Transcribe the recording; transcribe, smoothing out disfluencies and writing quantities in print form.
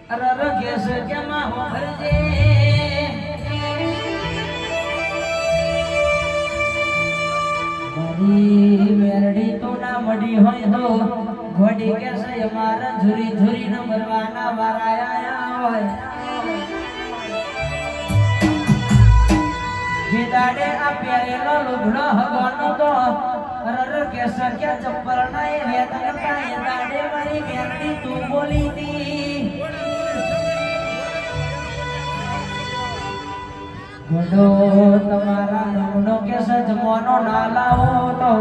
અરર case કે માં હોરજે મારી મેરડી તો ના મડી હોય તો ઘોડી કેસ અમારા ઝુરી ઝુરી ન મરવાના વારાયા હોય દાડે આ પહેરેલો લુગડો હવાનો તો અરર કેસ કે ચપ્પલ ના એ વેત કરતા એ દાડે મારી મેરડી તું બોલી તી ઘડો તમારા નમનો કેસ જમવાનો ના લાવો તો